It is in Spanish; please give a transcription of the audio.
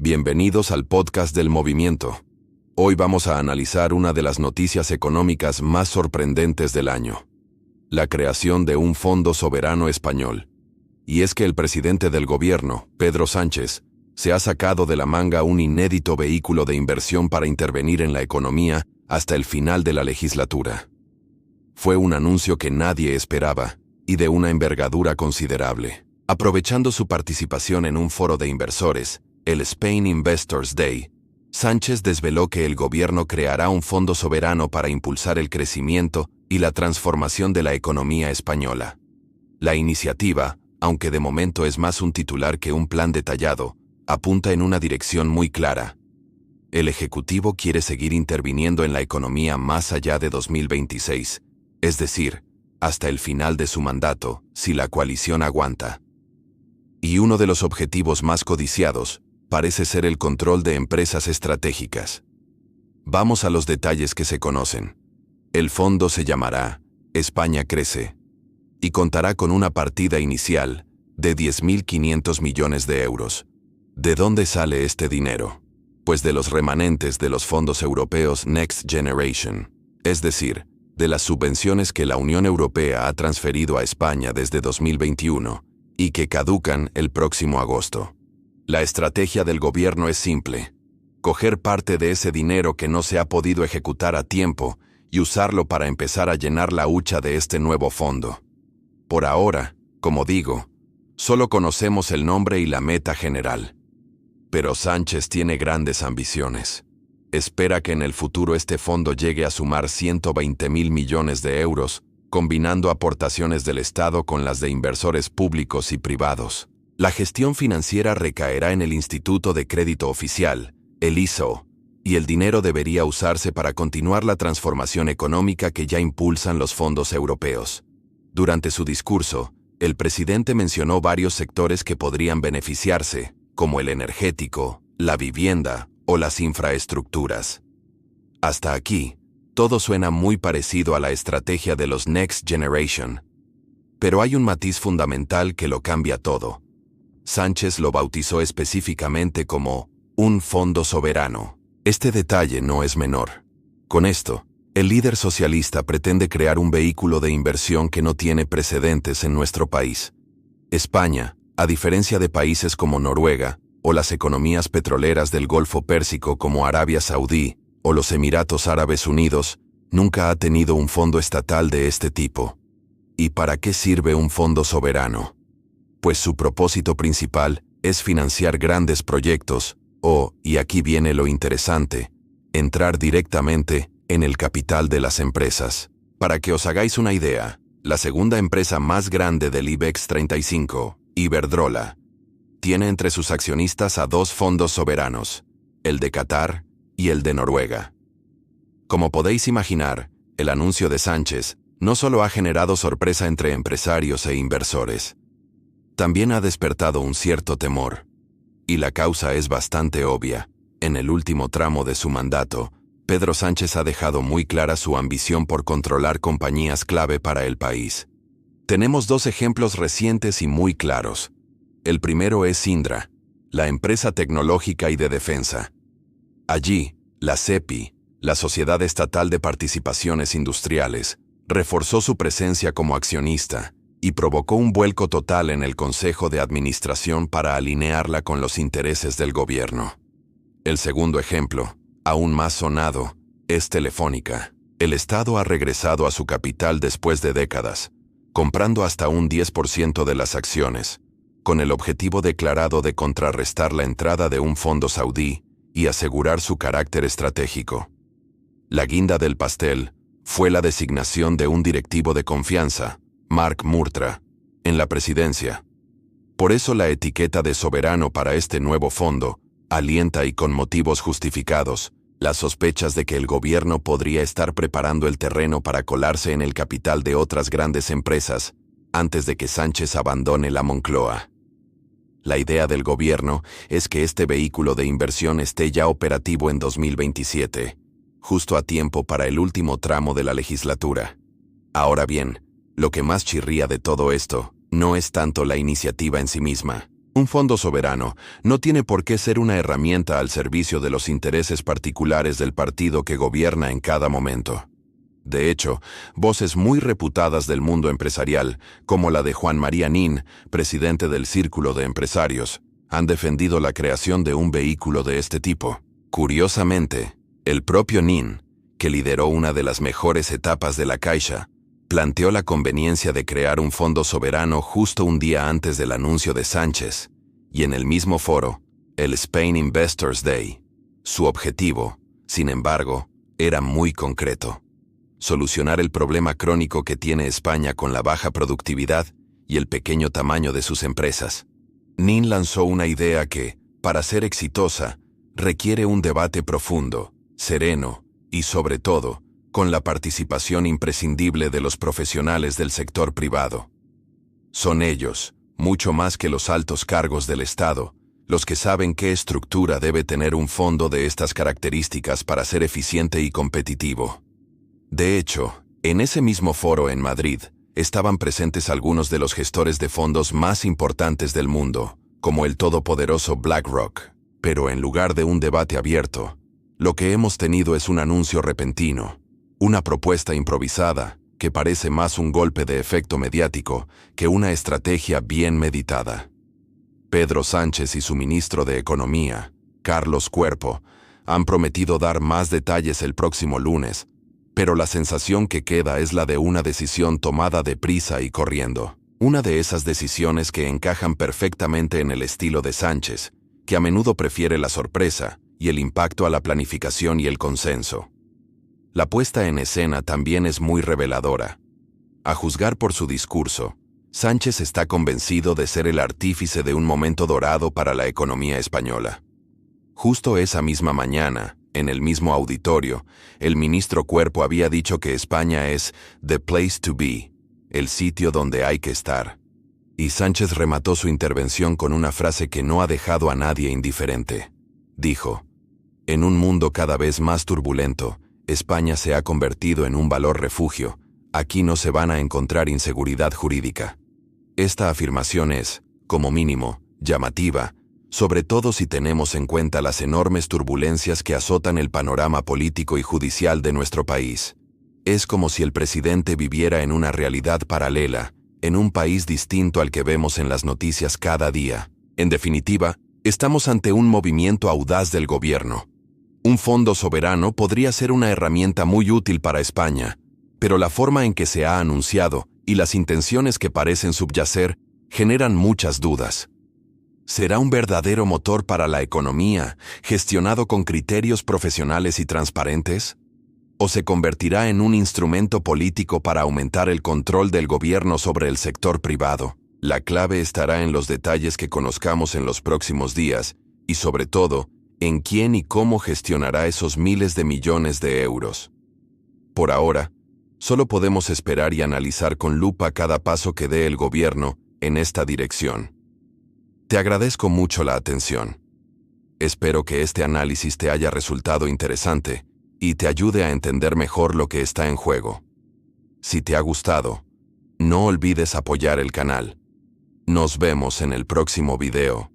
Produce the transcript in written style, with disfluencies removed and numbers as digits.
Bienvenidos al podcast del Movimiento. Hoy vamos a analizar una de las noticias económicas más sorprendentes del año: la creación de un fondo soberano español. Y es que el presidente del gobierno, Pedro Sánchez, se ha sacado de la manga un inédito vehículo de inversión para intervenir en la economía hasta el final de la legislatura. Fue un anuncio que nadie esperaba y de una envergadura considerable. Aprovechando su participación en un foro de inversores, el Spain Investors Day, Sánchez desveló que el gobierno creará un fondo soberano para impulsar el crecimiento y la transformación de la economía española. La iniciativa, aunque de momento es más un titular que un plan detallado, apunta en una dirección muy clara. El Ejecutivo quiere seguir interviniendo en la economía más allá de 2026, es decir, hasta el final de su mandato, si la coalición aguanta. Y uno de los objetivos más codiciados parece ser el control de empresas estratégicas. Vamos a los detalles que se conocen. El fondo se llamará España Crece y contará con una partida inicial de 10.500 millones de euros. ¿De dónde sale este dinero? Pues de los remanentes de los fondos europeos Next Generation, es decir, de las subvenciones que la Unión Europea ha transferido a España desde 2021 y que caducan el próximo agosto. La estrategia del gobierno es simple: coger parte de ese dinero que no se ha podido ejecutar a tiempo y usarlo para empezar a llenar la hucha de este nuevo fondo. Por ahora, como digo, solo conocemos el nombre y la meta general. Pero Sánchez tiene grandes ambiciones. Espera que en el futuro este fondo llegue a sumar 120.000 millones de euros, combinando aportaciones del Estado con las de inversores públicos y privados. La gestión financiera recaerá en el Instituto de Crédito Oficial, el ISO, y el dinero debería usarse para continuar la transformación económica que ya impulsan los fondos europeos. Durante su discurso, el presidente mencionó varios sectores que podrían beneficiarse, como el energético, la vivienda o las infraestructuras. Hasta aquí, todo suena muy parecido a la estrategia de los Next Generation. Pero hay un matiz fundamental que lo cambia todo. Sánchez lo bautizó específicamente como un fondo soberano. Este detalle no es menor. Con esto, el líder socialista pretende crear un vehículo de inversión que no tiene precedentes en nuestro país. España, a diferencia de países como Noruega, o las economías petroleras del Golfo Pérsico como Arabia Saudí, o los Emiratos Árabes Unidos, nunca ha tenido un fondo estatal de este tipo. ¿Y para qué sirve un fondo soberano? Pues su propósito principal es financiar grandes proyectos, y aquí viene lo interesante, entrar directamente en el capital de las empresas. Para que os hagáis una idea, la segunda empresa más grande del IBEX 35, Iberdrola, tiene entre sus accionistas a dos fondos soberanos, el de Qatar y el de Noruega. Como podéis imaginar, el anuncio de Sánchez no solo ha generado sorpresa entre empresarios e inversores, también ha despertado un cierto temor. Y la causa es bastante obvia. En el último tramo de su mandato, Pedro Sánchez ha dejado muy clara su ambición por controlar compañías clave para el país. Tenemos dos ejemplos recientes y muy claros. El primero es Indra, la empresa tecnológica y de defensa. Allí, la SEPI, la Sociedad Estatal de Participaciones Industriales, reforzó su presencia como accionista y provocó un vuelco total en el Consejo de Administración para alinearla con los intereses del gobierno. El segundo ejemplo, aún más sonado, es Telefónica. El Estado ha regresado a su capital después de décadas, comprando hasta un 10% de las acciones, con el objetivo declarado de contrarrestar la entrada de un fondo saudí y asegurar su carácter estratégico. La guinda del pastel fue la designación de un directivo de confianza, Mark Murtra, en la presidencia. Por eso la etiqueta de soberano para este nuevo fondo alienta, y con motivos justificados, las sospechas de que el gobierno podría estar preparando el terreno para colarse en el capital de otras grandes empresas antes de que Sánchez abandone la Moncloa. La idea del gobierno es que este vehículo de inversión esté ya operativo en 2027, justo a tiempo para el último tramo de la legislatura. Ahora bien, lo que más chirría de todo esto no es tanto la iniciativa en sí misma, Un fondo soberano no tiene por qué ser una herramienta al servicio de los intereses particulares del partido que gobierna en cada momento. De hecho, voces muy reputadas del mundo empresarial, como la de Juan María Nin, presidente del Círculo de Empresarios, han defendido la creación de un vehículo de este tipo. Curiosamente, el propio Nin, que lideró una de las mejores etapas de la Caixa, planteó la conveniencia de crear un fondo soberano justo un día antes del anuncio de Sánchez, y en el mismo foro, el Spain Investors Day. Su objetivo, sin embargo, era muy concreto: solucionar el problema crónico que tiene España con la baja productividad y el pequeño tamaño de sus empresas. Nin lanzó una idea que, para ser exitosa, requiere un debate profundo, sereno y, sobre todo, con la participación imprescindible de los profesionales del sector privado. Son ellos, mucho más que los altos cargos del Estado, los que saben qué estructura debe tener un fondo de estas características para ser eficiente y competitivo. De hecho, en ese mismo foro en Madrid, estaban presentes algunos de los gestores de fondos más importantes del mundo, como el todopoderoso BlackRock. Pero en lugar de un debate abierto, lo que hemos tenido es un anuncio repentino, una propuesta improvisada que parece más un golpe de efecto mediático que una estrategia bien meditada. Pedro Sánchez y su ministro de Economía, Carlos Cuerpo, han prometido dar más detalles el próximo lunes, pero la sensación que queda es la de una decisión tomada deprisa y corriendo. Una de esas decisiones que encajan perfectamente en el estilo de Sánchez, que a menudo prefiere la sorpresa y el impacto a la planificación y el consenso. La puesta en escena también es muy reveladora. A juzgar por su discurso, Sánchez está convencido de ser el artífice de un momento dorado para la economía española. Justo esa misma mañana, en el mismo auditorio, el ministro Cuerpo había dicho que España es the place to be, el sitio donde hay que estar. Y Sánchez remató su intervención con una frase que no ha dejado a nadie indiferente. Dijo: en un mundo cada vez más turbulento, España se ha convertido en un valor refugio. Aquí no se van a encontrar inseguridad jurídica. Esta afirmación es, como mínimo, llamativa, sobre todo si tenemos en cuenta las enormes turbulencias que azotan el panorama político y judicial de nuestro país. Es como si el presidente viviera en una realidad paralela, en un país distinto al que vemos en las noticias cada día. En definitiva, estamos ante un movimiento audaz del gobierno. Un fondo soberano podría ser una herramienta muy útil para España, pero la forma en que se ha anunciado y las intenciones que parecen subyacer generan muchas dudas. ¿Será un verdadero motor para la economía, gestionado con criterios profesionales y transparentes? ¿O se convertirá en un instrumento político para aumentar el control del gobierno sobre el sector privado? La clave estará en los detalles que conozcamos en los próximos días y, sobre todo, en quién y cómo gestionará esos miles de millones de euros. Por ahora, solo podemos esperar y analizar con lupa cada paso que dé el gobierno en esta dirección. Te agradezco mucho la atención. Espero que este análisis te haya resultado interesante y te ayude a entender mejor lo que está en juego. Si te ha gustado, no olvides apoyar el canal. Nos vemos en el próximo video.